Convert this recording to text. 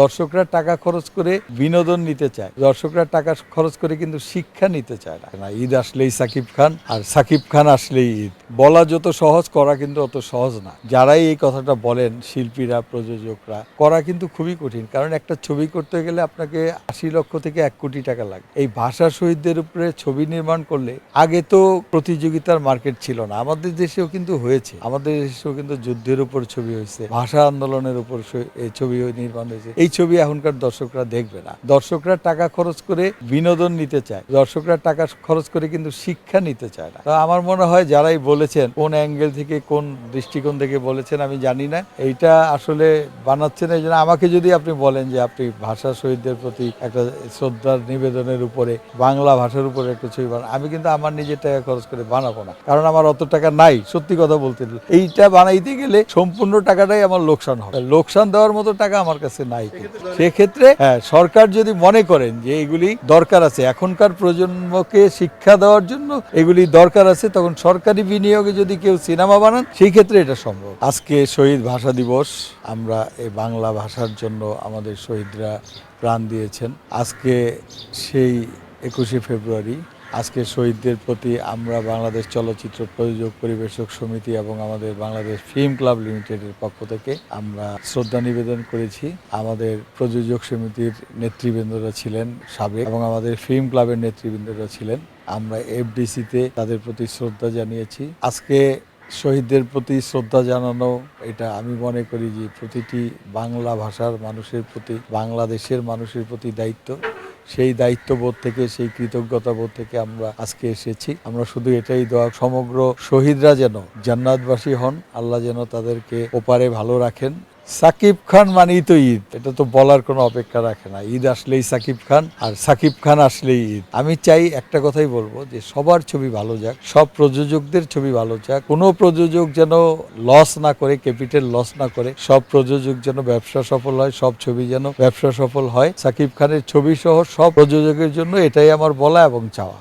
দর্শকরা টাকা খরচ করে বিনোদন নিতে চায়, দর্শকরা টাকা খরচ করে কিন্তু শিক্ষা নিতে চায় না। ঈদ আসলেই সাকিব খান, আর সাকিব খান আসলেই ঈদ। বলা যত সহজ, করা কিন্তু অত সহজ না। যারাই এই কথাটা বলেন, শিল্পীরা, প্রযোজকরা, করা কিন্তু খুবই কঠিন। কারণ একটা ছবি করতে গেলে আপনাকে 80 লক্ষ থেকে 1 কোটি টাকা লাগে। এই ভাষা শহীদদের উপরে ছবি নির্মাণ করলে, আগে তো প্রতিযোগিতার মার্কেট ছিল না, আমাদের দেশেও কিন্তু হয়েছে, আমাদের দেশেও কিন্তু যুদ্ধের উপর ছবি হয়েছে, ভাষা আন্দোলনের উপর এই ছবি নির্মাণ হয়েছে। এই ছবি এখনকার দর্শকরা দেখবে না। দর্শকরা টাকা খরচ করে বিনোদন নিতে চায়, দর্শকরা টাকা খরচ করে কিন্তু শিক্ষা নিতে চায় না। তো আমার মনে হয় যারাই বলেছেন, কোন অ্যাঙ্গেল থেকে, কোন দৃষ্টিকোণ থেকে বলেছেন আমি জানি না, এইটা আসলে বানাচ্ছেন। এই জন্য আমাকে যদি আপনি বলেন যে আপনি ভাষা শহীদদের প্রতি একটা শ্রদ্ধার নিবেদনের উপরে বাংলা ভাষার উপরে একটা ছবি বানান, আমি কিন্তু আমার নিজের টাকা খরচ করে বানাবো না। কারণ আমার অত টাকা নাই, সত্যি কথা বলতে। এইটা বানাইতে গেলে সম্পূর্ণ টাকাটাই আমার লোকসান হবে। লোকসান দেওয়ার মতো টাকা আমার কাছে নাই। সেক্ষেত্রে হ্যাঁ, সরকার যদি মনে করেন যে এগুলি দরকার আছে, এখনকার প্রজন্মকে শিক্ষা দেওয়ার জন্য এগুলি দরকার আছে, তখন সরকারি বিনিয়োগে যদি কেউ সিনেমা বানান, সেই ক্ষেত্রে এটা সম্ভব। আজকে শহীদ ভাষা দিবস। আমরা এই বাংলা ভাষার জন্য আমাদের শহীদরা প্রাণ দিয়েছেন। আজকে সেই 21শে ফেব্রুয়ারি। আজকে শহীদদের প্রতি আমরা বাংলাদেশ চলচ্চিত্র প্রযোজক পরিবেশক সমিতি এবং আমাদের বাংলাদেশ ফিল্ম ক্লাব লিমিটেডের পক্ষ থেকে আমরা শ্রদ্ধা নিবেদন করেছি। আমাদের প্রযোজক সমিতির নেতৃবৃন্দরা ছিলেন সাবেক, এবং আমাদের ফিল্ম ক্লাবের নেতৃবৃন্দরা ছিলেন। আমরা এফডিসিতে তাদের প্রতি শ্রদ্ধা জানিয়েছি। আজকে শহীদদের প্রতি শ্রদ্ধা জানানো, এটা আমি মনে করি যে প্রতিটি বাংলা ভাষার মানুষের প্রতি, বাংলাদেশের মানুষের প্রতি দায়িত্ব। সেই দায়িত্ববোধ থেকে, সেই কৃতজ্ঞতাবোধ থেকে আমরা আজকে এসেছি। আমরা শুধু এটাই দোয়া, সমগ্র শহীদরা যেন জান্নাতবাসী হন, আল্লাহ যেন তাদেরকে ওপারে ভালো রাখেন। সাকিব খান মানেই তো ঈদ, এটা তো বলার কোনো অপেক্ষা রাখে না। ঈদ আসলেই সাকিব খান, আর সাকিব খান আসলেই ঈদ। আমি চাই, একটা কথাই বলবো, যে সবার ছবি ভালো যাক, সব প্রযোজকদের ছবি ভালো যাক, কোনো প্রযোজক যেন লস না করে, ক্যাপিটাল লস না করে, সব প্রযোজক যেন ব্যবসা সফল হয়, সব ছবি যেন ব্যবসা সফল হয়। সাকিব খানের ছবি সহ সব প্রযোজকের জন্য এটাই আমার বলা এবং চাওয়া।